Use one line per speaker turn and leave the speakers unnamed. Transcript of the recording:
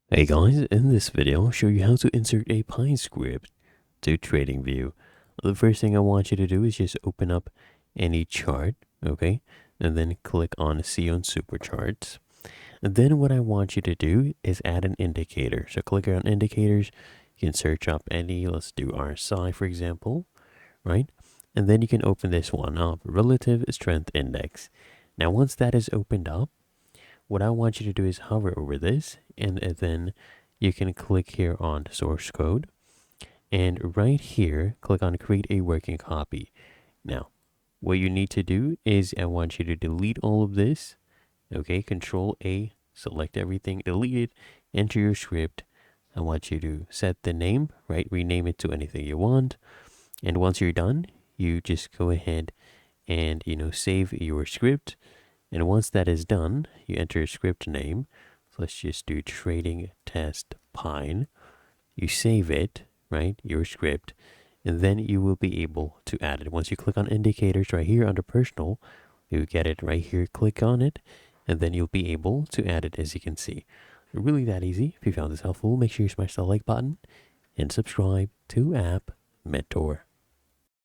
Hey guys, in this video I'll show you how to insert a Py script to TradingView. The first thing I want you to do is just open up any chart, okay? And then click on See on Supercharts. And then what I want you to do is add an indicator. So click on indicators, you can search up any, let's do RSI for example, right? And then you can open this one up, Relative Strength Index. Now once that is opened up, what I want you to do is hover over this, and then you can click here on source code, and right here click on create a working copy. Now what you need to do is I want you to delete all of this, okay? Control A, select everything, delete it, enter your script. I want you to set the name, right? Rename it to anything you want, and once you're done you just go ahead and save your script. And once that is done, you enter a script name. So let's just do trading test pine. You save it, right? Your script. And then you will be able to add it. Once you click on indicators right here under personal, you get it right here. Click on it. And then you'll be able to add it, as you can see. Really that easy. If you found this helpful, make sure you smash the like button and subscribe to App Mentor.